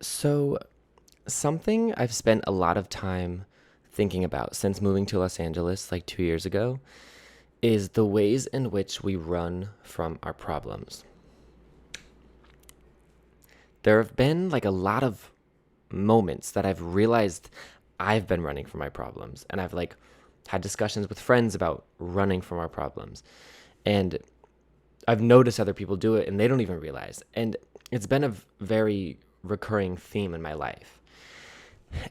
So, something I've spent a lot of time thinking about since moving to Los Angeles like 2 years ago is the ways in which we run from our problems. There have been like a lot of moments that I've realized I've been running from my problems, and I've like had discussions with friends about running from our problems. And I've noticed other people do it and they don't even realize. And it's been a very recurring theme in my life.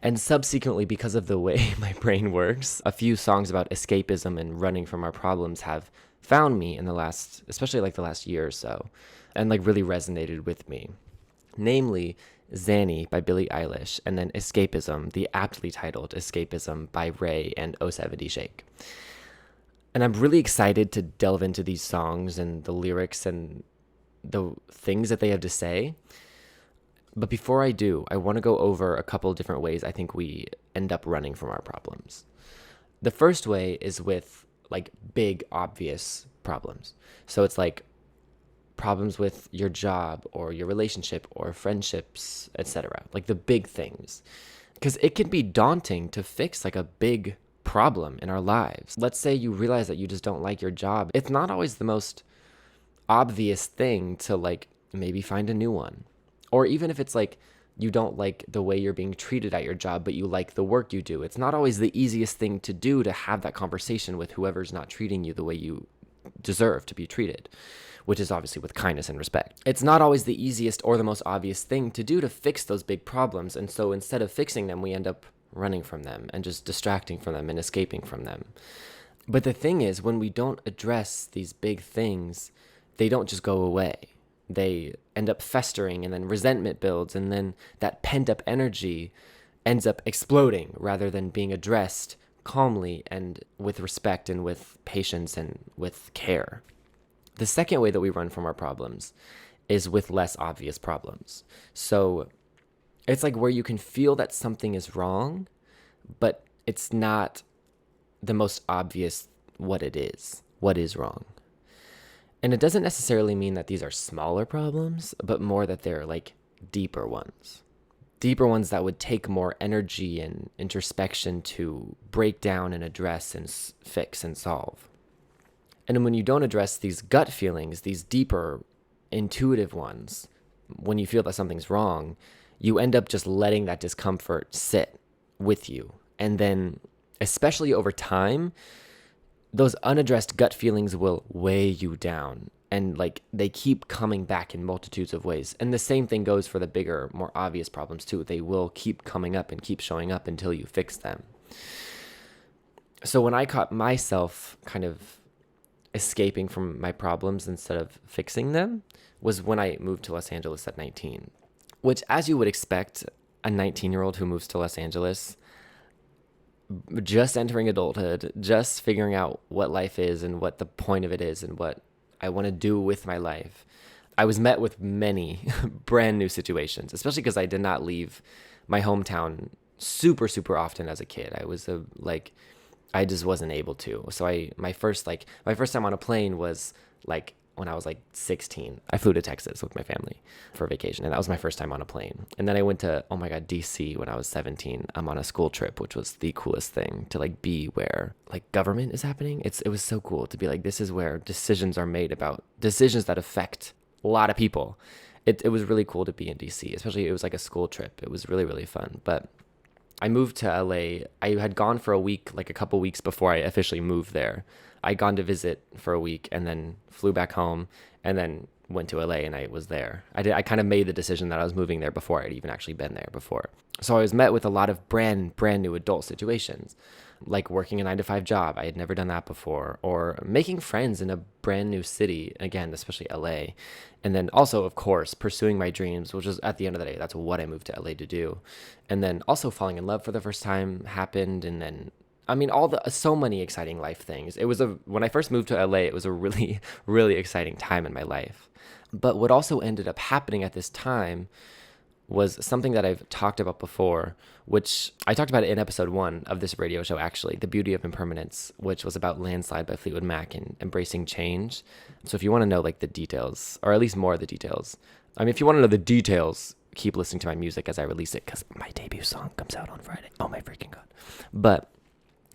And subsequently, because of the way my brain works, a few songs about escapism and running from our problems have found me in the last, especially like the last year or so, and like really resonated with me. Namely, Xanny by Billie Eilish, and then Escapism, the aptly titled Escapism by RAYE and 070 Shake. And I'm really excited to delve into these songs and the lyrics and the things that they have to say. But before I do, I want to go over a couple of different ways I think we end up running from our problems. The first way is with like big, obvious problems. So it's like problems with your job or your relationship or friendships, etc. Like the big things. Because it can be daunting to fix like a big problem in our lives. Let's say you realize that you just don't like your job. It's not always the most obvious thing to like maybe find a new one. Or even if it's like you don't like the way you're being treated at your job, but you like the work you do. It's not always the easiest thing to do to have that conversation with whoever's not treating you the way you deserve to be treated, which is obviously with kindness and respect. It's not always the easiest or the most obvious thing to do to fix those big problems. And so instead of fixing them, we end up running from them and just distracting from them and escaping from them. But the thing is, when we don't address these big things, they don't just go away. They end up festering, and then resentment builds, and then that pent-up energy ends up exploding rather than being addressed calmly and with respect and with patience and with care. The second way that we run from our problems is with less obvious problems. So it's like where you can feel that something is wrong, but it's not the most obvious what is wrong. And it doesn't necessarily mean that these are smaller problems, but more that they're like deeper ones. Deeper ones that would take more energy and introspection to break down and address and fix and solve. And when you don't address these gut feelings, these deeper, intuitive ones, when you feel that something's wrong, you end up just letting that discomfort sit with you. And then, especially over time, those unaddressed gut feelings will weigh you down, and like they keep coming back in multitudes of ways. And the same thing goes for the bigger, more obvious problems too. They will keep coming up and keep showing up until you fix them. So when I caught myself kind of escaping from my problems instead of fixing them was when I moved to Los Angeles at 19, which, as you would expect, a 19-year-old who moves to Los Angeles, just entering adulthood, just figuring out what life is and what the point of it is and what I want to do with my life. I was met with many brand new situations, especially because I did not leave my hometown super, super often as a kid. I just wasn't able to. So my first time on a plane was like when I was like 16. I flew to Texas with my family for vacation, and that was my first time on a plane. And then I went to, oh my God, DC when I was 17. I'm on a school trip, which was the coolest thing to like be where like government is happening. It was so cool to be like, this is where decisions are made about decisions that affect a lot of people. It was really cool to be in DC, especially it was like a school trip. It was really, really fun. But I moved to LA. I had gone for a week, like a couple weeks before I officially moved there. I'd gone to visit for a week and then flew back home and then went to LA and I was there. I kind of made the decision that I was moving there before I'd even actually been there before. So I was met with a lot of brand new adult situations, like working a 9-to-5 job. I had never done that before, or making friends in a brand new city, again, especially LA. And then also, of course, pursuing my dreams, which is at the end of the day, that's what I moved to LA to do. And then also falling in love for the first time happened. And then, I mean, so many exciting life things. When I first moved to LA, it was a really, really exciting time in my life. But what also ended up happening at this time was something that I've talked about before, which I talked about it in episode 1 of this radio show, actually, The Beauty of Impermanence, which was about Landslide by Fleetwood Mac and embracing change. So if you want to know like the details, or at least more of the details, I mean, if you want to know the details, keep listening to my music as I release it, because my debut song comes out on Friday. Oh my freaking God. But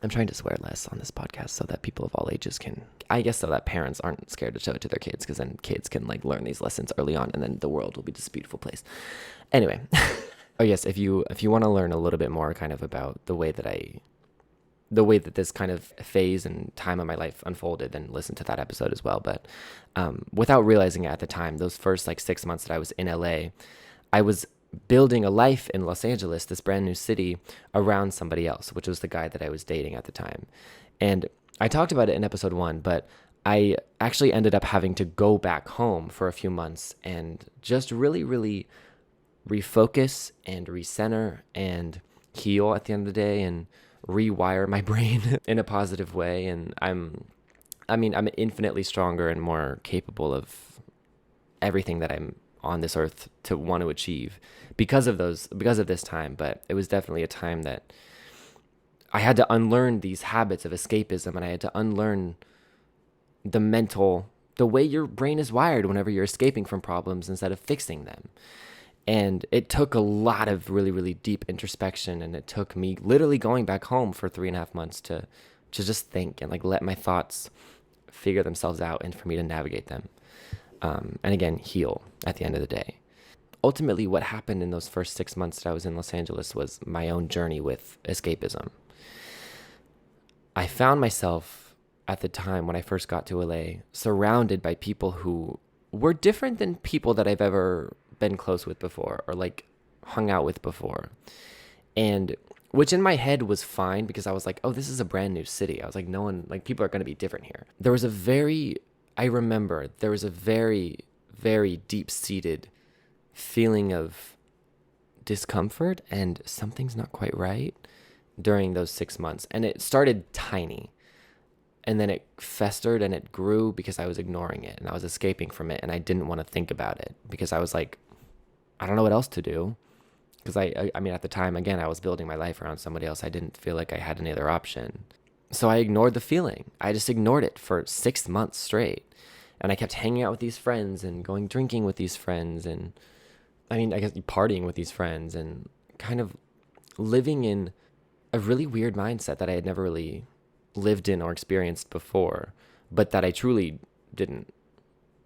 I'm trying to swear less on this podcast so that people of all ages can, I guess, so that parents aren't scared to show it to their kids, because then kids can like learn these lessons early on, and then the world will be this beautiful place. Anyway. Oh yes, if you want to learn a little bit more kind of about the way that this kind of phase and time of my life unfolded, then listen to that episode as well. But without realizing it at the time, those first like 6 months that I was in LA, I was building a life in Los Angeles, this brand new city, around somebody else, which was the guy that I was dating at the time. And I talked about it in episode 1, but I actually ended up having to go back home for a few months and just really, really refocus and recenter and heal at the end of the day and rewire my brain in a positive way. And I'm infinitely stronger and more capable of everything that I'm on this earth to want to achieve because of this time. But it was definitely a time that I had to unlearn these habits of escapism, and I had to unlearn the way your brain is wired whenever you're escaping from problems instead of fixing them. And it took a lot of really, really deep introspection, and it took me literally going back home for 3.5 months to just think and like let my thoughts figure themselves out and for me to navigate them. And again, heal at the end of the day. Ultimately, what happened in those first 6 months that I was in Los Angeles was my own journey with escapism. I found myself at the time when I first got to LA surrounded by people who were different than people that I've ever been close with before or like hung out with before. And which in my head was fine, because I was like, oh, this is a brand new city. I was like, no one, like, people are going to be different here. I remember there was a very, very deep-seated feeling of discomfort and something's not quite right during those 6 months. And it started tiny. And then it festered and it grew because I was ignoring it and I was escaping from it, and I didn't want to think about it because I was like, I don't know what else to do. Because I mean, at the time, again, I was building my life around somebody else. I didn't feel like I had any other option. So I ignored the feeling. I just ignored it for 6 months straight. And I kept hanging out with these friends and going drinking with these friends. And I mean, I guess partying with these friends and kind of living in a really weird mindset that I had never really lived in or experienced before, but that I truly didn't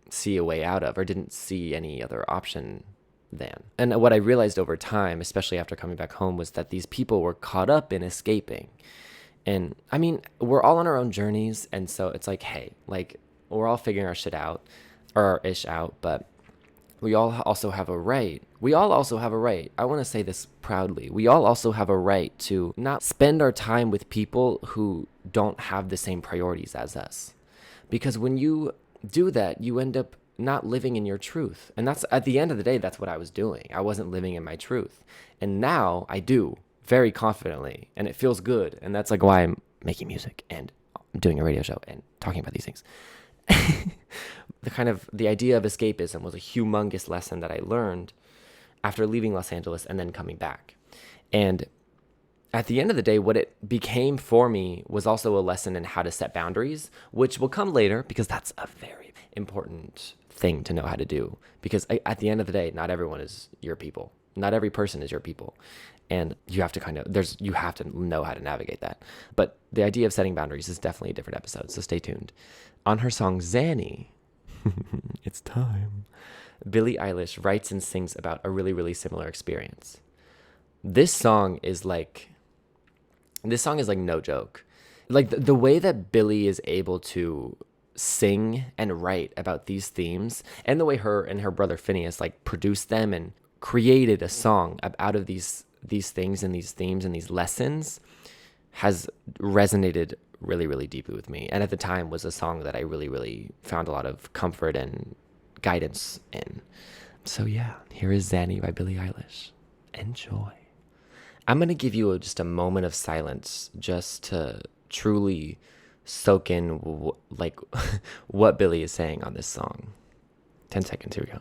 see a way out of or didn't see any other option than. And what I realized over time, especially after coming back home, was that these people were caught up in escaping. And I mean, we're all on our own journeys, and so it's like, hey, like, we're all figuring our shit out, or our ish out, but we all also have a right. I want to say this proudly. We all also have a right to not spend our time with people who don't have the same priorities as us. Because when you do that, you end up not living in your truth. And that's, at the end of the day, that's what I was doing. I wasn't living in my truth. And now I do, very confidently, and it feels good. And that's like why I'm making music and doing a radio show and talking about these things. The idea of escapism was a humongous lesson that I learned after leaving Los Angeles and then coming back. And at the end of the day, what it became for me was also a lesson in how to set boundaries, which will come later, because that's a very important thing to know how to do. Because at the end of the day, not everyone is your people. Not every person is your people. And you have to you have to know how to navigate that. But the idea of setting boundaries is definitely a different episode, so stay tuned. On her song Xanny, it's time, Billie Eilish writes and sings about a really, really similar experience. This song is like no joke. Like the way that Billie is able to sing and write about these themes, and the way her and her brother Phineas like produced them and created a song out of these things and these themes and these lessons, has resonated really, really deeply with me. And at the time was a song that I really, really found a lot of comfort and guidance in. So yeah, here is Xanny by Billie Eilish. Enjoy. I'm going to give you just a moment of silence just to truly soak in what Billie is saying on this song. 10 seconds, here we go.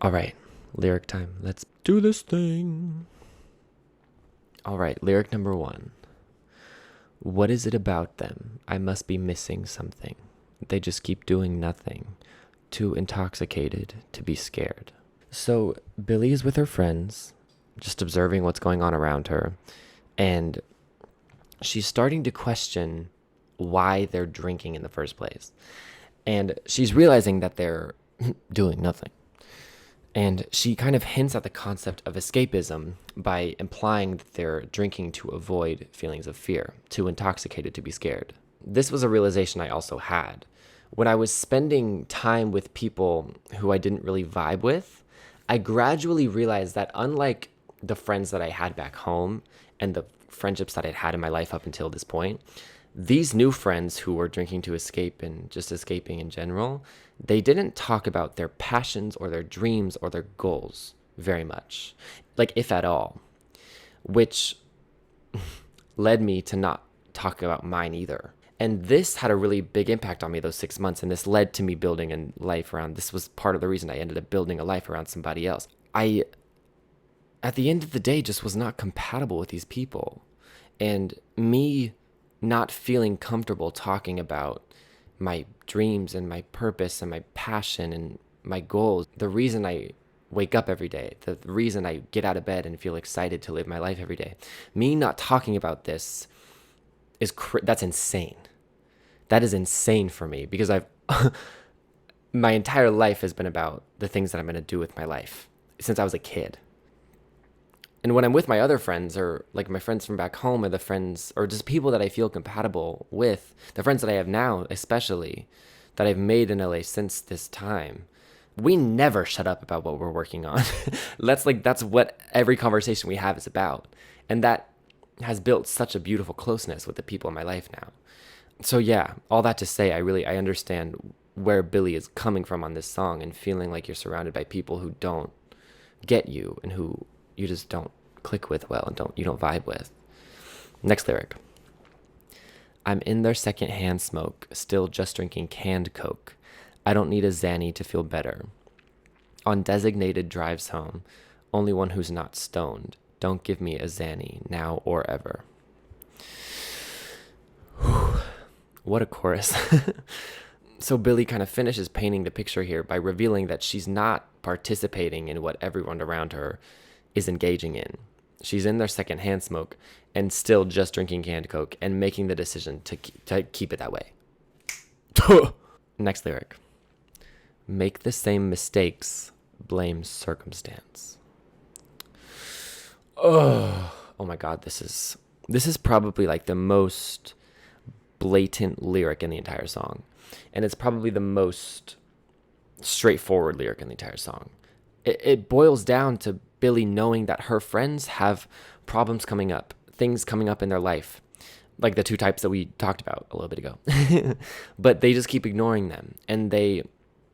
All right, lyric time. Let's do this thing. All right, lyric number 1. What is it about them? I must be missing something. They just keep doing nothing. Too intoxicated to be scared. So Billie is with her friends, just observing what's going on around her, and she's starting to question why they're drinking in the first place. And she's realizing that they're doing nothing. And she kind of hints at the concept of escapism by implying that they're drinking to avoid feelings of fear, too intoxicated to be scared. This was a realization I also had. When I was spending time with people who I didn't really vibe with, I gradually realized that unlike the friends that I had back home and the friendships that I'd had in my life up until this point, these new friends who were drinking to escape and just escaping in general, they didn't talk about their passions or their dreams or their goals very much, like if at all, which led me to not talk about mine either. And this had a really big impact on me those 6 months, and this led to me building a life around, this was part of the reason I ended up building a life around somebody else. I, at the end of the day, just was not compatible with these people. And me not feeling comfortable talking about my dreams and my purpose and my passion and my goals, the reason I wake up every day, the reason I get out of bed and feel excited to live my life every day, me not talking about this that's insane. That is insane for me, because my entire life has been about the things that I'm going to do with my life since I was a kid. And when I'm with my other friends, or like my friends from back home, or the friends, or just people that I feel compatible with, the friends that I have now, especially, that I've made in LA since this time, we never shut up about what we're working on. That's what every conversation we have is about. And that has built such a beautiful closeness with the people in my life now. So yeah, all that to say, I understand where Billie is coming from on this song, and feeling like you're surrounded by people who don't get you and who you just don't click with well and you don't vibe with. Next lyric. I'm in their secondhand smoke, still just drinking canned Coke. I don't need a xanny to feel better. On designated drives home, only one who's not stoned. Don't give me a xanny, now or ever. What a chorus. So Billie kind of finishes painting the picture here by revealing that she's not participating in what everyone around her is engaging in. She's in their secondhand smoke and still just drinking canned Coke and making the decision to keep it that way. Next lyric. Make the same mistakes, blame circumstance. Oh my God, this is probably like the most blatant lyric in the entire song. And it's probably the most straightforward lyric in the entire song. It boils down to Billie knowing that her friends have problems coming up, things coming up in their life, like the two types that we talked about a little bit ago. But they just keep ignoring them, and they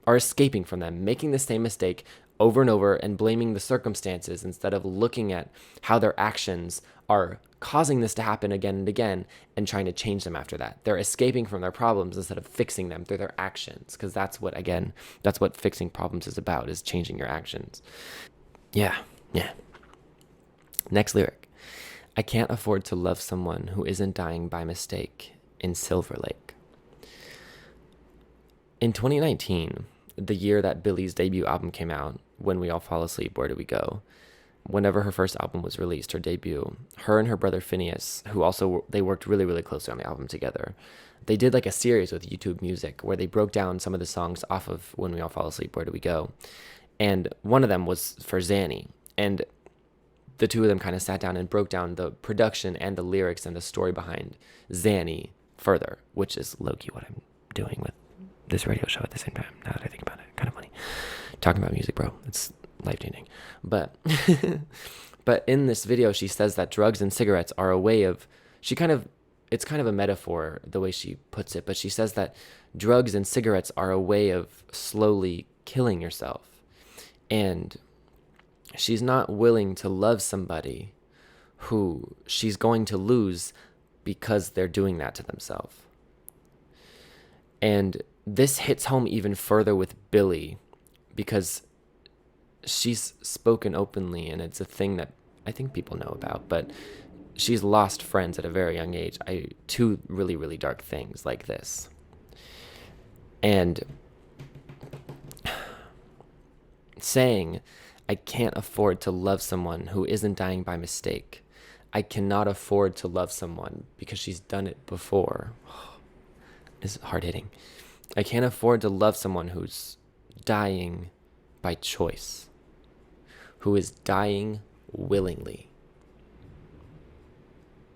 are escaping from them, making the same mistake over and over and blaming the circumstances instead of looking at how their actions are causing this to happen again and again and trying to change them after that. They're escaping from their problems instead of fixing them through their actions, because that's what fixing problems is about, is changing your actions. Yeah. Next lyric. I can't afford to love someone who isn't dying by mistake in Silver Lake. In 2019, the year that Billie's debut album came out, When We All Fall Asleep, Where Do We Go? Whenever her first album was released, her debut, her and her brother Phineas, who also, they worked really, really closely on the album together, they did like a series with YouTube Music where they broke down some of the songs off of When We All Fall Asleep, Where Do We Go? And one of them was for Xanny. And the two of them kind of sat down and broke down the production and the lyrics and the story behind Xanny further, which is low-key what I'm doing with this radio show at the same time, now that I think about it. Kind of funny. Talking about music, bro. It's life-changing. But in this video, she says that drugs and cigarettes are a way of, it's kind of a metaphor the way she puts it, but she says that drugs and cigarettes are a way of slowly killing yourself. And she's not willing to love somebody who she's going to lose because they're doing that to themselves. And this hits home even further with Billie, because she's spoken openly, and it's a thing that I think people know about, but she's lost friends at a very young age. Two really, really dark things like this. And saying, I can't afford to love someone who isn't dying by mistake. I cannot afford to love someone because she's done it before. Is hard hitting. I can't afford to love someone who's dying by choice, who is dying willingly.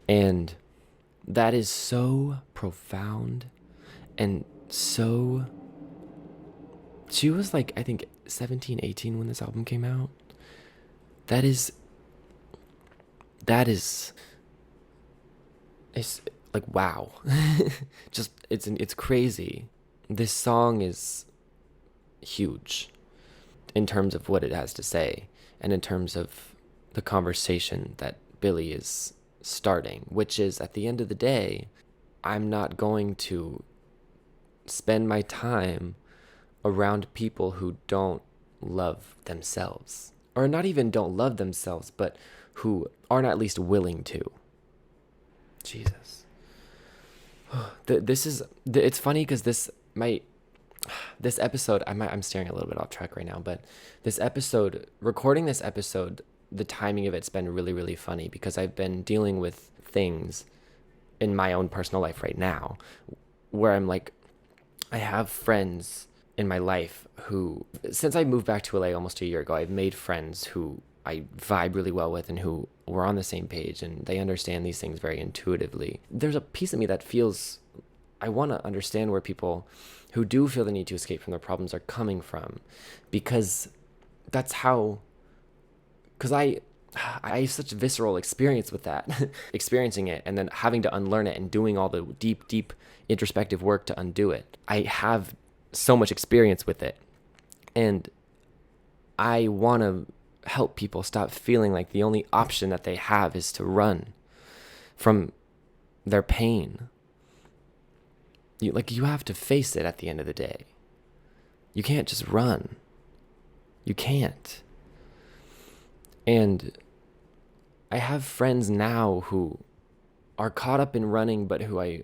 And that is so profound and so. She was like, I think 17, 18 when this album came out. That is it's like, wow. Just it's crazy. This song is huge in terms of what it has to say and in terms of the conversation that Billie is starting, which is, at the end of the day, I'm not going to spend my time around people who don't love themselves, or not even don't love themselves, but who aren't at least willing to. Jesus. It's funny because this episode, I'm staring a little bit off track right now, but recording this episode, the timing of it's been really, really funny because I've been dealing with things in my own personal life right now where I'm like, I have friends in my life who, since I moved back to LA almost a year ago, I've made friends who I vibe really well with and who were on the same page, and they understand these things very intuitively. There's a piece of me that feels I want to understand where people who do feel the need to escape from their problems are coming from, because that's how, because I have such visceral experience with that, experiencing it and then having to unlearn it and doing all the deep, deep introspective work to undo it. I have so much experience with it, and I want to help people stop feeling like the only option that they have is to run from their pain. You have to face it at the end of the day. You can't just run. You can't. And I have friends now who are caught up in running, but who I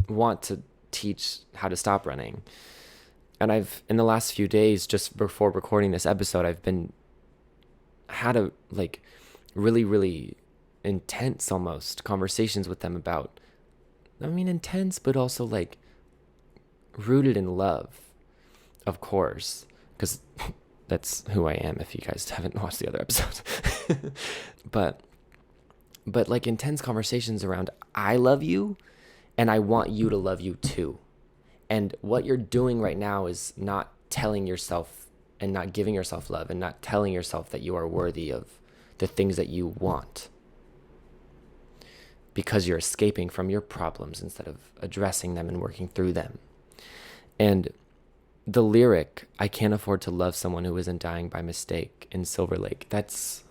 want to teach how to stop running. And in the last few days, just before recording this episode, had a really, really intense almost conversations with them about, intense, but also rooted in love, of course, because that's who I am if you guys haven't watched the other episodes. but intense conversations around, I love you and I want you to love you too. And what you're doing right now is not telling yourself and not giving yourself love and not telling yourself that you are worthy of the things that you want, because you're escaping from your problems instead of addressing them and working through them. And the lyric, I can't afford to love someone who isn't dying by mistake, in Silver Lake, that's...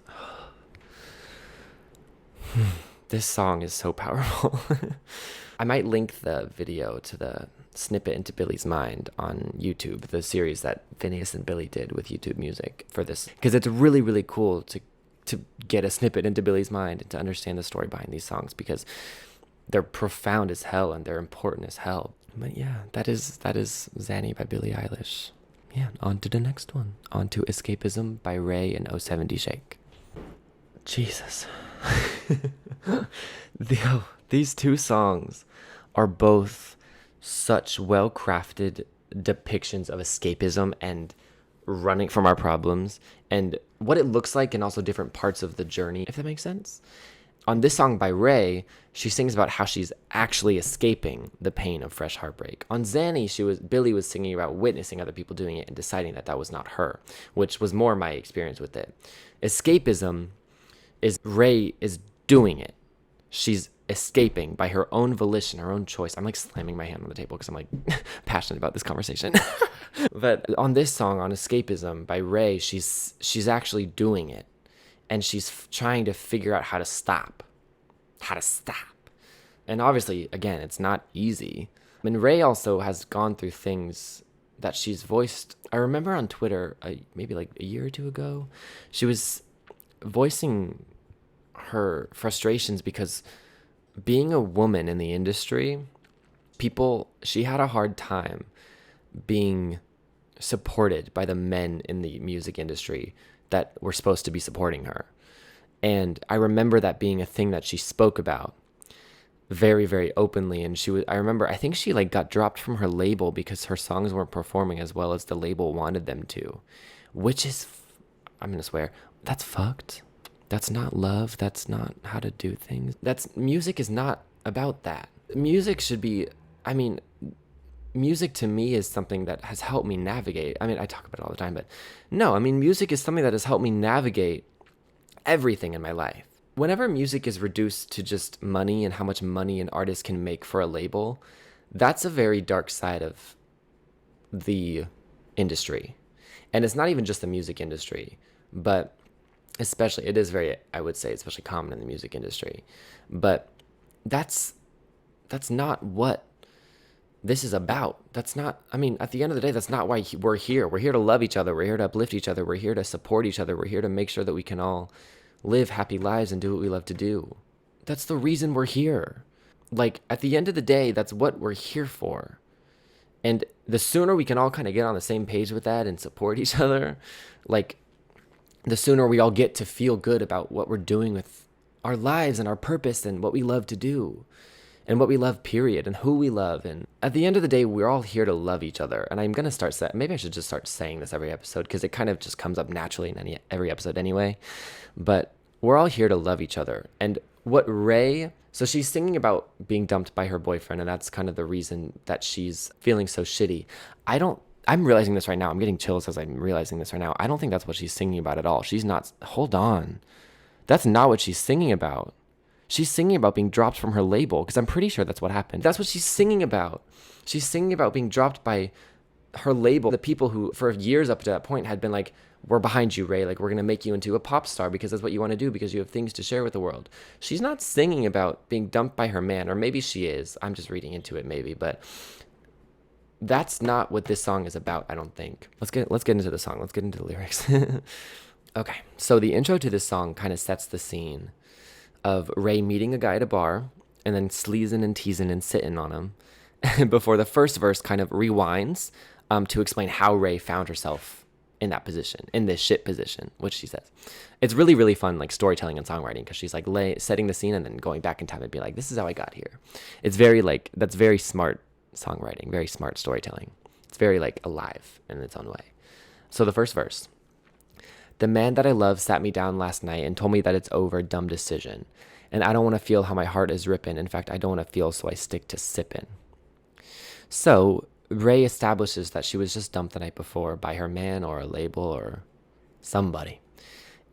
This song is so powerful. I might link the video to the snippet into Billie's mind on YouTube, the series that Phineas and Billie did with YouTube Music for this, because it's really, really cool to get a snippet into Billie's mind and to understand the story behind these songs, because they're profound as hell and they're important as hell. But yeah, that is Xanny by Billie Eilish. Yeah, on to the next one. On to Escapism by RAYE and 070 Shake. Jesus. These two songs are both such well-crafted depictions of escapism and running from our problems and what it looks like, and also different parts of the journey, if that makes sense. On this song by RAYE, she sings about how she's actually escaping the pain of fresh heartbreak. On Xanny, Billie was singing about witnessing other people doing it and deciding that was not her, which was more my experience with it. Escapism is RAYE is doing it. She's escaping by her own volition, her own choice. I'm slamming my hand on the table because I'm passionate about this conversation. But on this song, on Escapism by RAYE, she's actually doing it. And she's trying to figure out how to stop. And obviously, again, it's not easy. RAYE also has gone through things that she's voiced. I remember on Twitter, maybe a year or two ago, she was voicing her frustrations because being a woman in the industry, she had a hard time being supported by the men in the music industry that were supposed to be supporting her. And I remember that being a thing that she spoke about very, very openly. And I think she like got dropped from her label because her songs weren't performing as well as the label wanted them to, which is, I'm going to swear, that's fucked. That's not love. That's not how to do things. Music is not about that. Music should be, I mean, music to me is something that has helped me navigate. I mean, I talk about it all the time, but no, I mean, music is something that has helped me navigate everything in my life. Whenever music is reduced to just money and how much money an artist can make for a label, that's a very dark side of the industry. And it's not even just the music industry, but especially, it is very, I would say, especially common in the music industry. But that's not what this is about. That's not, I mean, at the end of the day, that's not why we're here. We're here to love each other. We're here to uplift each other. We're here to support each other. We're here to make sure that we can all live happy lives and do what we love to do. That's the reason we're here. Like, at the end of the day, that's what we're here for. And the sooner we can all kind of get on the same page with that and support each other, like, the sooner we all get to feel good about what we're doing with our lives and our purpose and what we love to do and what we love, period, and who we love. And at the end of the day, we're all here to love each other. And I'm going to start maybe I should just start saying this every episode because it kind of just comes up naturally in every episode anyway. But we're all here to love each other. And what RAYE, so she's singing about being dumped by her boyfriend, and that's kind of the reason that she's feeling so shitty. I'm realizing this right now. I'm getting chills as I'm realizing this right now. I don't think that's what she's singing about at all. She's not, hold on. That's not what she's singing about. She's singing about being dropped from her label, because I'm pretty sure that's what happened. That's what she's singing about. She's singing about being dropped by her label. The people who, for years up to that point, had been like, we're behind you, RAYE. Like, we're going to make you into a pop star because that's what you want to do, because you have things to share with the world. She's not singing about being dumped by her man, or maybe she is. I'm just reading into it, maybe. But that's not what this song is about, I don't think. Let's get into the song. Let's get into the lyrics. Okay, so the intro to this song kind of sets the scene of RAYE meeting a guy at a bar and then sleazing and teasing and sitting on him before the first verse kind of rewinds to explain how RAYE found herself in that position, in this shit position, which she says. It's really, really fun, like, storytelling and songwriting, because she's like setting the scene and then going back in time and be like, this is how I got here. It's very, like, that's very smart songwriting, very smart storytelling. It's very, like, alive in its own way. So the first verse. The man that I love sat me down last night and told me that it's over, dumb decision. And I don't want to feel how my heart is ripping. In fact, I don't want to feel, so I stick to sipping. So RAYE establishes that she was just dumped the night before by her man or a label or somebody.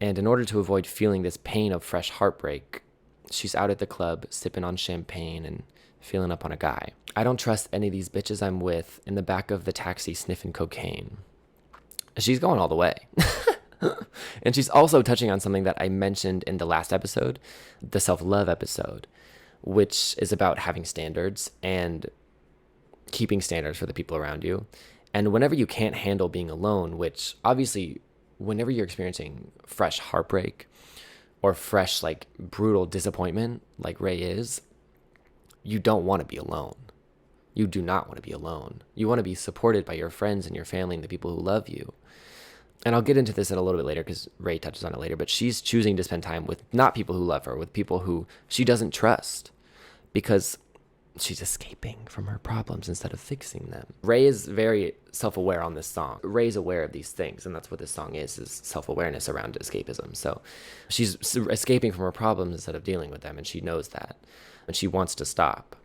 And in order to avoid feeling this pain of fresh heartbreak, she's out at the club sipping on champagne and feeling up on a guy. I don't trust any of these bitches I'm with, in the back of the taxi sniffing cocaine. She's going all the way. And she's also touching on something that I mentioned in the last episode, the self-love episode, which is about having standards and keeping standards for the people around you. And whenever you can't handle being alone, which obviously whenever you're experiencing fresh heartbreak or fresh, like, brutal disappointment, like RAYE is, you don't want to be alone. You do not want to be alone. You want to be supported by your friends and your family and the people who love you. And I'll get into this in a little bit later because RAYE touches on it later, but she's choosing to spend time with not people who love her, with people who she doesn't trust, because she's escaping from her problems instead of fixing them. RAYE is very self-aware on this song. RAYE's aware of these things, and that's what this song is self-awareness around escapism. So she's escaping from her problems instead of dealing with them, and she knows that, and she wants to stop.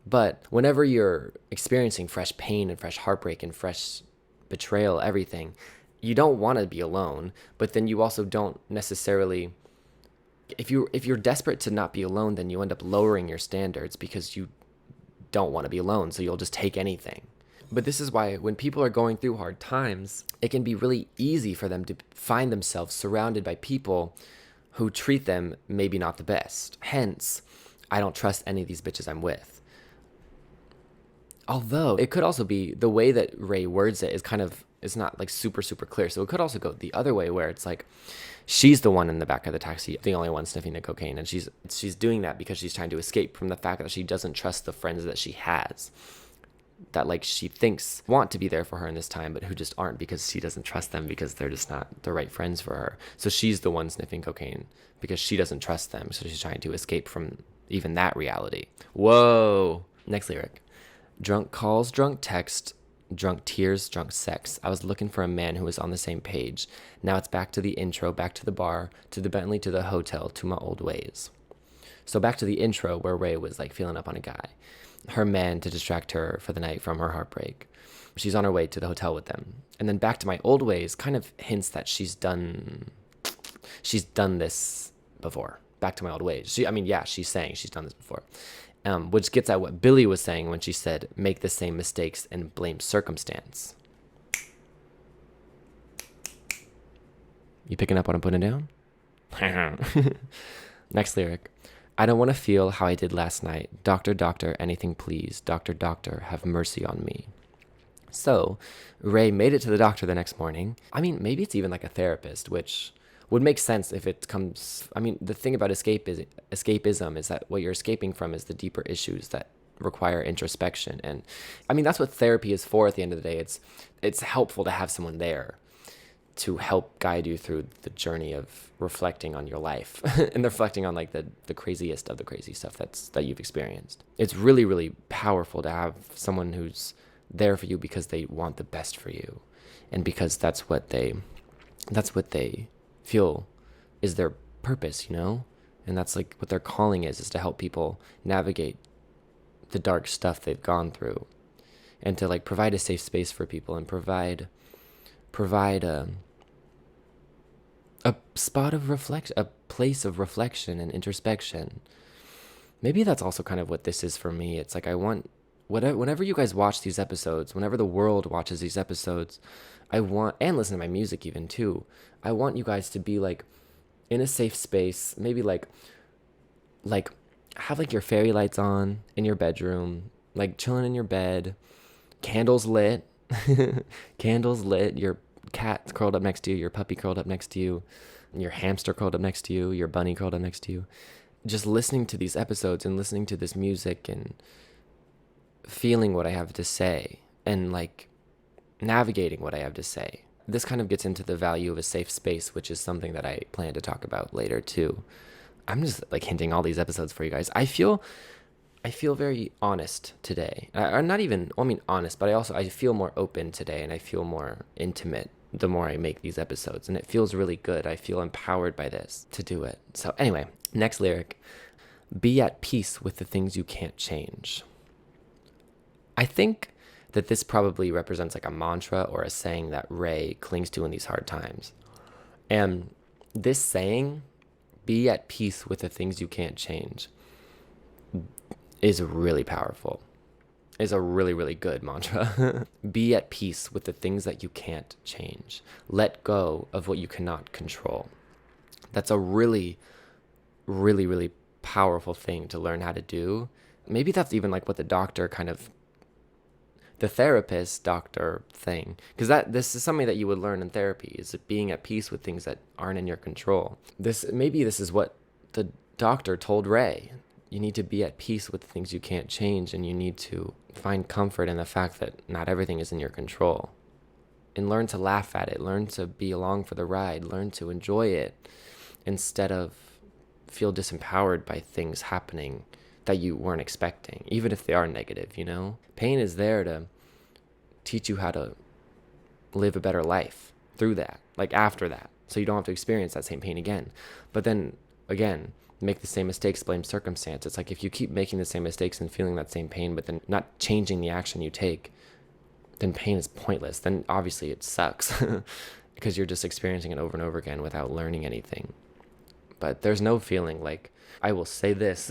But whenever you're experiencing fresh pain and fresh heartbreak and fresh betrayal, everything, you don't want to be alone, but then you also don't necessarily, if you're desperate to not be alone, then you end up lowering your standards because you don't want to be alone, so you'll just take anything. But this is why when people are going through hard times, it can be really easy for them to find themselves surrounded by people who treat them maybe not the best. Hence, I don't trust any of these bitches I'm with. Although it could also be the way that RAYE words it is kind of it's not like super clear. So it could also go the other way, where it's like she's the one in the back of the taxi, the only one sniffing the cocaine, and she's doing that because she's trying to escape from the fact that she doesn't trust the friends that she has, that like she thinks want to be there for her in this time, but who just aren't, because she doesn't trust them, because they're just not the right friends for her. So she's the one sniffing cocaine because she doesn't trust them. So she's trying to escape from even that reality. Whoa. Next lyric. Drunk calls, drunk text, drunk tears, drunk sex. I was looking for a man who was on the same page. Now it's back to the intro, back to the bar, to the Bentley, to the hotel, to my old ways. So back to the intro where Ray was like feeling up on a guy, her man to distract her for the night from her heartbreak. She's on her way to the hotel with them. And then back to my old ways kind of hints that she's done this before. Back to my old ways. She's saying she's done this before. Which gets at what Billie was saying when she said, make the same mistakes and blame circumstance. You picking up what I'm putting down? Next lyric. I don't want to feel how I did last night. Doctor, doctor, anything please. Doctor, doctor, have mercy on me. So, Ray made it to the doctor the next morning. I mean, maybe it's even like a therapist, which would make sense if it comes... I mean, the thing about escapism is that what you're escaping from is the deeper issues that require introspection. And I mean, that's what therapy is for at the end of the day. It's helpful to have someone there to help guide you through the journey of reflecting on your life and reflecting on like the craziest of the crazy stuff that you've experienced. It's really, really powerful to have someone who's there for you because they want the best for you, and because that's what they feel is their purpose, you know? And that's like what their calling is to help people navigate the dark stuff they've gone through, and to like provide a safe space for people, and provide a spot of reflection, a place of reflection and introspection. Maybe that's also kind of what this is for me. It's like I want, whenever you guys watch these episodes, whenever the world watches these episodes, and listen to my music even too, I want you guys to be like in a safe space, maybe like have like your fairy lights on in your bedroom, like chilling in your bed, candles lit, your cat curled up next to you, your puppy curled up next to you, your hamster curled up next to you, your bunny curled up next to you, just listening to these episodes and listening to this music and feeling what I have to say and like navigating what I have to say. This kind of gets into the value of a safe space, which is something that I plan to talk about later too. I'm just like hinting all these episodes for you guys. I feel very honest today. I'm not even, honest, but I feel more open today, and I feel more intimate the more I make these episodes, and it feels really good. I feel empowered by this to do it. So anyway, next lyric. Be at peace with the things you can't change. I think that this probably represents like a mantra or a saying that Ray clings to in these hard times. And this saying, be at peace with the things you can't change, is really powerful. Is a really, really good mantra. Be at peace with the things that you can't change. Let go of what you cannot control. That's a really, really, really powerful thing to learn how to do. Maybe that's even like what the therapist doctor thing, because this is something that you would learn in therapy, is being at peace with things that aren't in your control. This is what the doctor told Ray. You need to be at peace with the things you can't change, and you need to find comfort in the fact that not everything is in your control. And learn to laugh at it, learn to be along for the ride, learn to enjoy it, instead of feel disempowered by things happening that you weren't expecting, even if they are negative, you know? Pain is there to teach you how to live a better life through that, like after that, so you don't have to experience that same pain again. But then, again, make the same mistakes, blame circumstance. It's like if you keep making the same mistakes and feeling that same pain, but then not changing the action you take, then pain is pointless. Then obviously it sucks because you're just experiencing it over and over again without learning anything. But there's no feeling like, I will say this,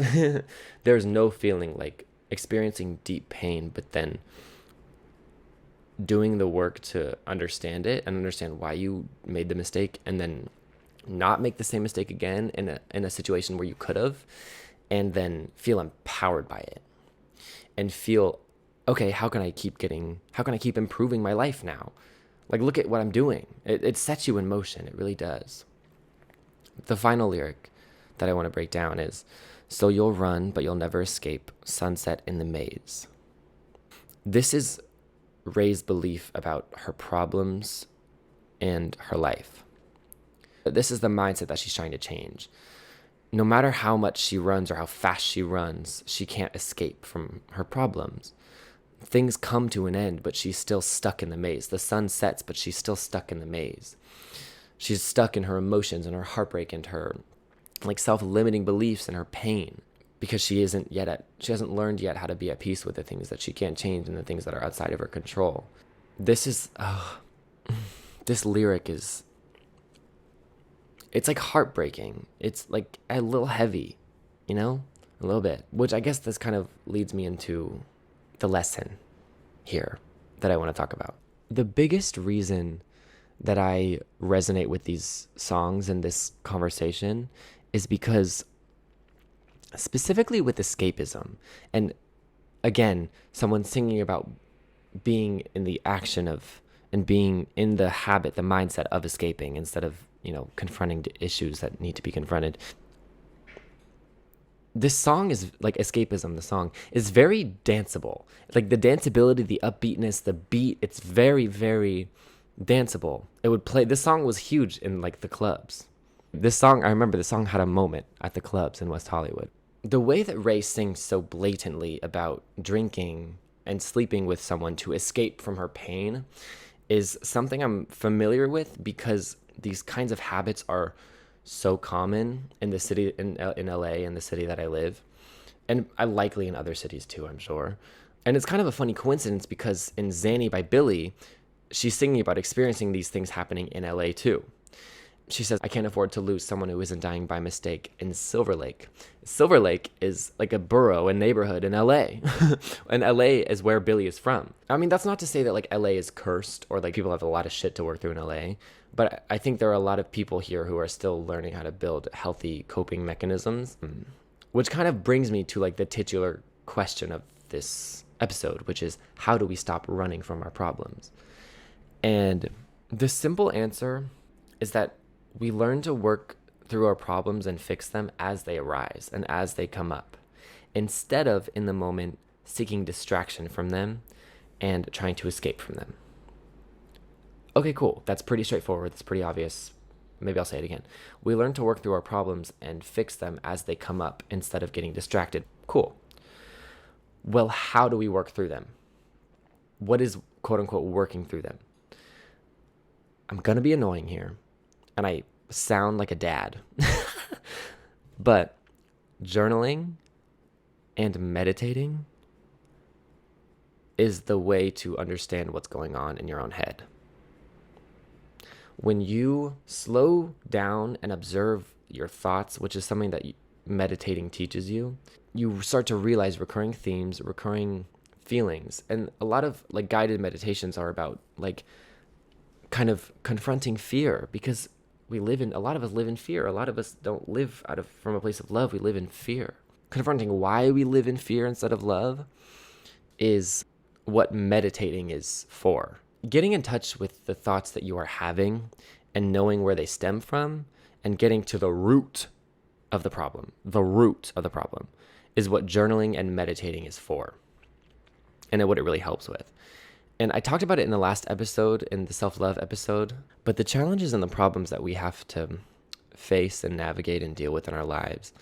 there's no feeling like experiencing deep pain, but then doing the work to understand it and understand why you made the mistake, and then not make the same mistake again in a situation where you could have, and then feel empowered by it and feel, okay, how can I keep improving my life now? Like, look at what I'm doing. It sets you in motion. It really does. The final lyric that I want to break down is, so you'll run, but you'll never escape. Sunset in the maze. This is RAYE's belief about her problems and her life. This is the mindset that she's trying to change. No matter how much she runs or how fast she runs, she can't escape from her problems. Things come to an end, but she's still stuck in the maze. The sun sets, but she's still stuck in the maze. She's stuck in her emotions and her heartbreak and her like self-limiting beliefs and her pain, because she hasn't learned yet how to be at peace with the things that she can't change and the things that are outside of her control. This lyric is, it's like heartbreaking. It's like a little heavy, a little bit, which I guess this kind of leads me into the lesson here that I want to talk about. The biggest reason that I resonate with these songs and this conversation is because, specifically with escapism, and again, someone singing about being in the action of and being in the habit, the mindset of escaping instead of, confronting issues that need to be confronted. This song is like Escapism, the song is very danceable. Like the danceability, the upbeatness, the beat, it's very, very danceable. This song was huge in like the clubs. I remember the song had a moment at the clubs in West Hollywood. The way that RAYE sings so blatantly about drinking and sleeping with someone to escape from her pain is something I'm familiar with, because these kinds of habits are so common in the city, in LA, in the city that I live, and likely in other cities too, I'm sure. And it's kind of a funny coincidence, because in Xanny by Billie, she's singing about experiencing these things happening in LA too. She says, I can't afford to lose someone who isn't dying by mistake in Silver Lake. Silver Lake is like a borough, a neighborhood in LA. And LA is where Billie is from. I mean, that's not to say that like LA is cursed or like people have a lot of shit to work through in LA. But I think there are a lot of people here who are still learning how to build healthy coping mechanisms. Which kind of brings me to like the titular question of this episode, which is, how do we stop running from our problems? And the simple answer is that we learn to work through our problems and fix them as they arise and as they come up, instead of in the moment seeking distraction from them and trying to escape from them. Okay, cool. That's pretty straightforward. That's pretty obvious. Maybe I'll say it again. We learn to work through our problems and fix them as they come up instead of getting distracted. Cool. Well, how do we work through them? What is, quote unquote, working through them? I'm going to be annoying here, and I sound like a dad. But journaling and meditating is the way to understand what's going on in your own head. When you slow down and observe your thoughts, which is something that meditating teaches you, you start to realize recurring themes, recurring feelings. And a lot of like guided meditations are about like kind of confronting fear, because a lot of us live in fear. A lot of us don't live from a place of love. We live in fear. Confronting why we live in fear instead of love is what meditating is for. Getting in touch with the thoughts that you are having and knowing where they stem from and getting to the root of the problem. The root of the problem is what journaling and meditating is for, and what it really helps with. And I talked about it in the last episode, in the self-love episode, but the challenges and the problems that we have to face and navigate and deal with in our lives,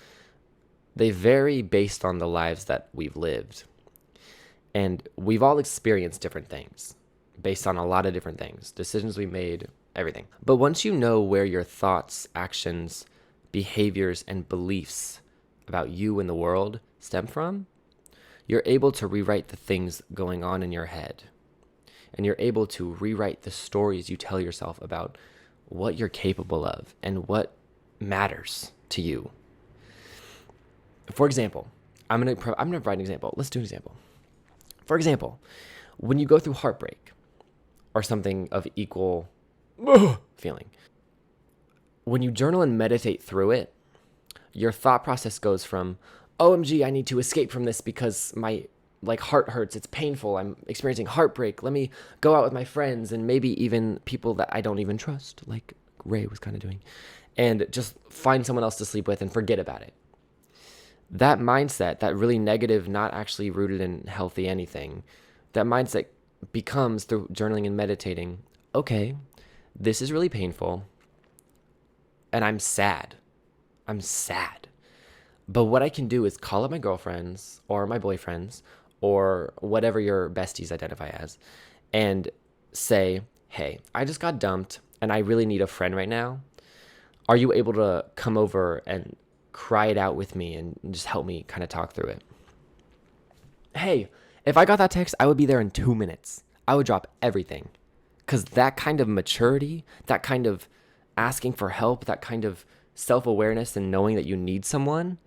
they vary based on the lives that we've lived. And we've all experienced different things based on a lot of different things, decisions we made, everything. But once you know where your thoughts, actions, behaviors, and beliefs about you and the world stem from, you're able to rewrite the things going on in your head. And you're able to rewrite the stories you tell yourself about what you're capable of and what matters to you. For example, I'm gonna provide an example. Let's do an example. For example, when you go through heartbreak or something of equal feeling, when you journal and meditate through it, your thought process goes from, OMG, I need to escape from this because my like heart hurts, it's painful, I'm experiencing heartbreak. Let me go out with my friends and maybe even people that I don't even trust, like Ray was kind of doing, and just find someone else to sleep with and forget about it. That mindset, that really negative, not actually rooted in healthy anything, that mindset becomes through journaling and meditating, okay, this is really painful and I'm sad. I'm sad. But what I can do is call up my girlfriends or my boyfriends or whatever your besties identify as and say, hey, I just got dumped and I really need a friend right now. Are you able to come over and cry it out with me and just help me kind of talk through it? Hey, if I got that text, I would be there in 2 minutes. I would drop everything. Because that kind of maturity, that kind of asking for help, that kind of self-awareness and knowing that you need someone,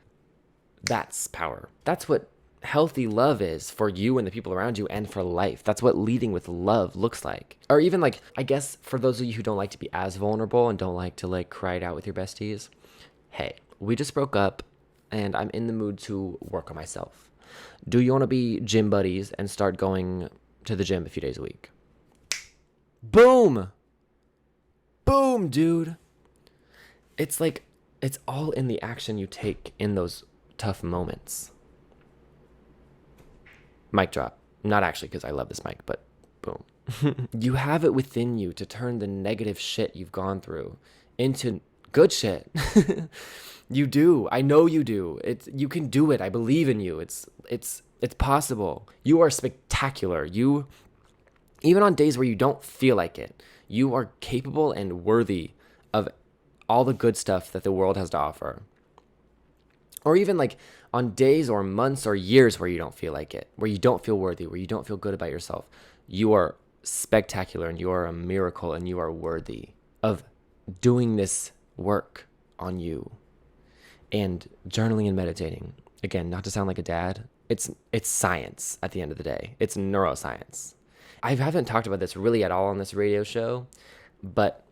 that's power. That's what healthy love is for you and the people around you and for life. That's what leading with love looks like. Or even like, I guess for those of you who don't like to be as vulnerable and don't like to like cry it out with your besties, hey, we just broke up and I'm in the mood to work on myself. Do you want to be gym buddies and start going to the gym a few days a week? Boom! Boom, dude. It's like, it's all in the action you take in those tough moments. Mic drop. Not actually, because I love this mic, but boom. You have it within you to turn the negative shit you've gone through into good shit. You do. I know you do. You can do it. I believe in you. It's possible. You are spectacular. You, even on days where you don't feel like it, you are capable and worthy of all the good stuff that the world has to offer. Or even like on days or months or years where you don't feel like it, where you don't feel worthy, where you don't feel good about yourself, you are spectacular and you are a miracle and you are worthy of doing this work on you. And journaling and meditating, again, not to sound like a dad, it's science at the end of the day. It's neuroscience. I haven't talked about this really at all on this radio show, but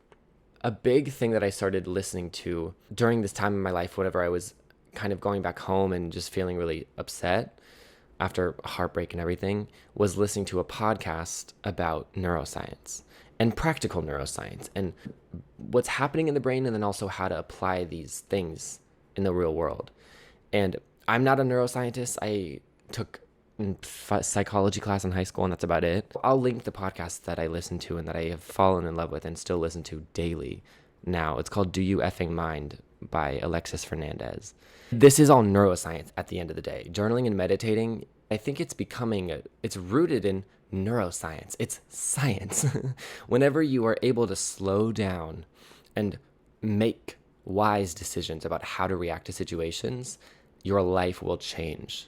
a big thing that I started listening to during this time in my life, whenever I was kind of going back home and just feeling really upset after heartbreak and everything, was listening to a podcast about neuroscience and practical neuroscience and what's happening in the brain, and then also how to apply these things in the real world. And I'm not a neuroscientist. I took psychology class in high school and that's about it. I'll link the podcast that I listen to and that I have fallen in love with and still listen to daily now. It's called Do You Effing Mind by Alexis Fernandez. This is all neuroscience at the end of the day. Journaling and meditating, I think it's it's rooted in neuroscience. It's science. Whenever you are able to slow down and make wise decisions about how to react to situations, your life will change.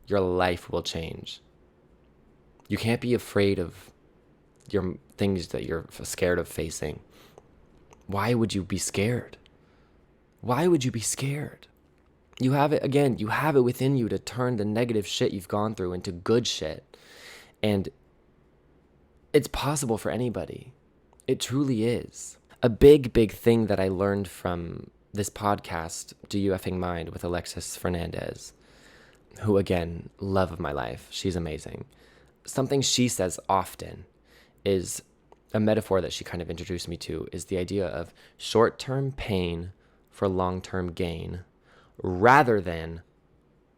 Your life will change. You can't be afraid of your things that you're scared of facing. Why would you be scared? Why would you be scared? You have it, again, you have it within you to turn the negative shit you've gone through into good shit. And it's possible for anybody. It truly is. A big, big thing that I learned from this podcast, Do You Effing Mind, with Alexis Fernandez, who, again, love of my life. She's amazing. Something she says often is a metaphor that she kind of introduced me to, is the idea of short-term pain for long-term gain, rather than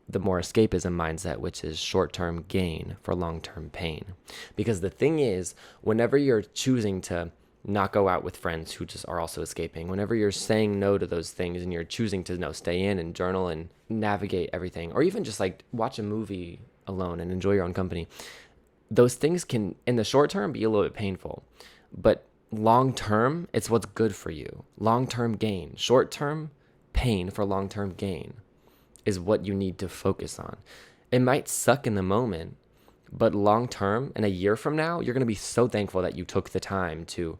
the more escapism mindset, which is short-term gain for long-term pain. Because the thing is, whenever you're choosing to not go out with friends who just are also escaping, whenever you're saying no to those things and you're choosing to stay in and journal and navigate everything, or even just like watch a movie alone and enjoy your own company, those things can, in the short term, be a little bit painful. But long term, it's what's good for you. Long-term gain. Short-term pain for long-term gain is what you need to focus on. It might suck in the moment, but long-term, in a year from now, you're going to be so thankful that you took the time to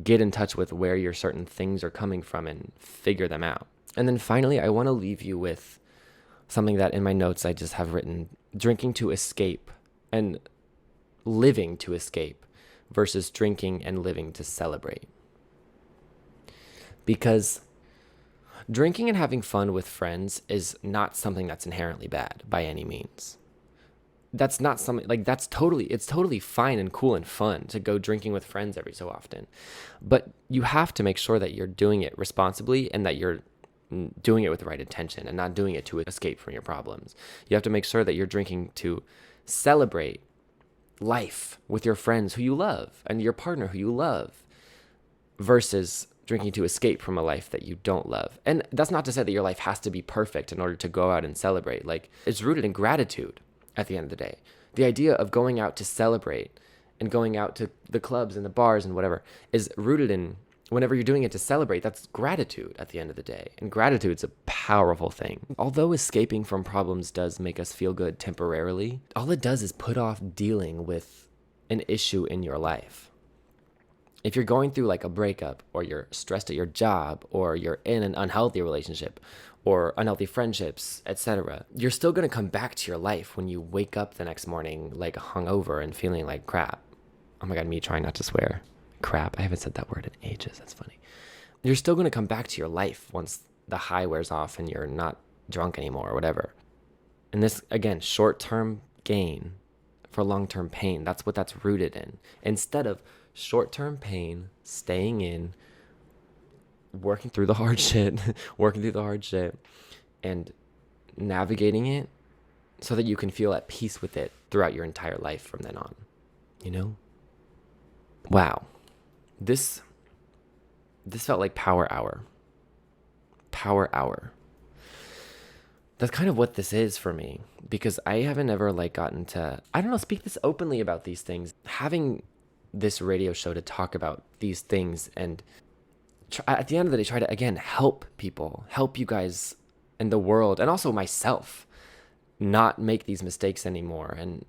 get in touch with where your certain things are coming from and figure them out. And then finally, I want to leave you with something that in my notes I just have written: drinking to escape and living to escape versus drinking and living to celebrate. Because drinking and having fun with friends is not something that's inherently bad by any means. that's not something like it's totally fine and cool and fun to go drinking with friends every so often. But you have to make sure that you're doing it responsibly and that you're doing it with the right intention and not doing it to escape from your problems. You have to make sure that you're drinking to celebrate life with your friends who you love and your partner who you love versus drinking to escape from a life that you don't love. And that's not to say that your life has to be perfect in order to go out and celebrate. Like, it's rooted in gratitude at the end of the day. The idea of going out to celebrate and going out to the clubs and the bars and whatever is rooted in, whenever you're doing it to celebrate, that's gratitude at the end of the day. And gratitude's a powerful thing. Although escaping from problems does make us feel good temporarily, all it does is put off dealing with an issue in your life. If you're going through like a breakup, or you're stressed at your job, or you're in an unhealthy relationship, or unhealthy friendships, etc., you're still going to come back to your life when you wake up the next morning like hungover and feeling like crap. Oh my God, me trying not to swear. Crap, I haven't said that word in ages. That's funny. You're still going to come back to your life once the high wears off and you're not drunk anymore or whatever. And this, again, short-term gain for long-term pain. That's what that's rooted in. Instead of short-term pain, staying in, working through the hard shit, and navigating it so that you can feel at peace with it throughout your entire life from then on. You know? Wow. This felt like power hour. Power hour. That's kind of what this is for me, because I haven't ever like gotten to, I don't know, speak this openly about these things. Having this radio show to talk about these things and at the end of the day, try to, again, help people, help you guys and the world, and also myself, not make these mistakes anymore and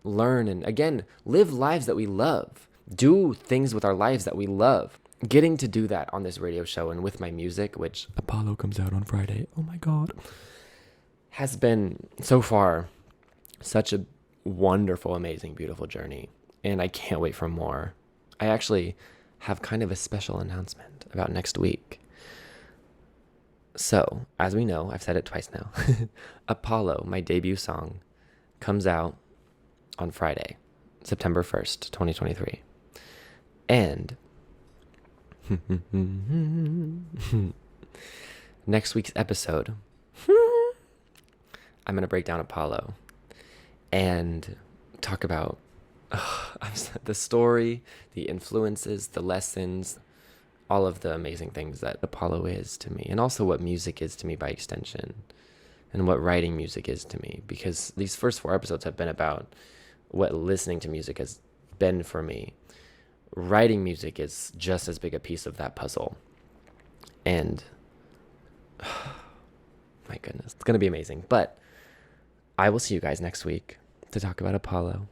learn and, again, live lives that we love. Do things with our lives that we love. Getting to do that on this radio show and with my music, which Apollo comes out on Friday, oh my God, has been so far such a wonderful, amazing, beautiful journey. And I can't wait for more. I actually have kind of a special announcement about next week. So, as we know, I've said it twice now, Apollo, my debut song, comes out on Friday, September 1st, 2023. And next week's episode, I'm going to break down Apollo and talk about the story, the influences, the lessons, all of the amazing things that Apollo is to me, and also what music is to me by extension, and what writing music is to me, because these first 4 episodes have been about what listening to music has been for me. Writing music is just as big a piece of that puzzle. And my goodness, it's going to be amazing. But I will see you guys next week to talk about Apollo.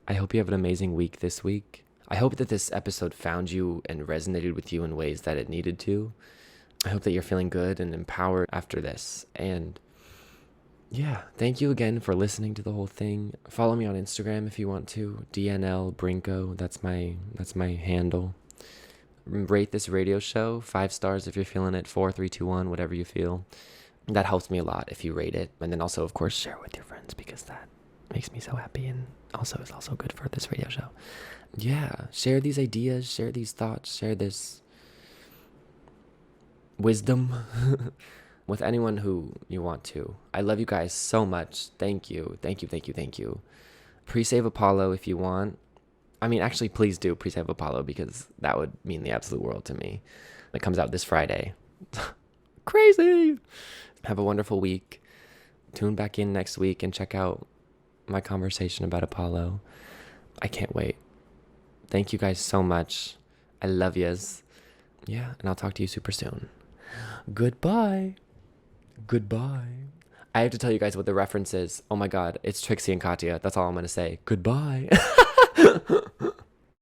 I hope you have an amazing week this week. I hope that this episode found you and resonated with you in ways that it needed to. I hope that you're feeling good and empowered after this. And yeah, thank you again for listening to the whole thing. Follow me on Instagram if you want to. DNL Brinko, that's my handle. Rate this radio show 5 stars if you're feeling it. 4, 3, 2, 1, whatever you feel. That helps me a lot if you rate it. And then also, of course, share with your friends, because that makes me so happy and also is also good for this radio show. Yeah, share these ideas, share these thoughts, share this wisdom with anyone who you want to. I love you guys so much. Thank you. Thank you, thank you, thank you. Pre-save Apollo if you want. I mean, actually, please do pre-save Apollo, because that would mean the absolute world to me. It comes out this Friday. Crazy! Have a wonderful week. Tune back in next week and check out my conversation about Apollo. I can't wait. Thank you guys so much. I love yous. Yeah, and I'll talk to you super soon. Goodbye. Goodbye. I have to tell you guys what the reference is. Oh my God, it's Trixie and Katya. That's all I'm going to say. Goodbye.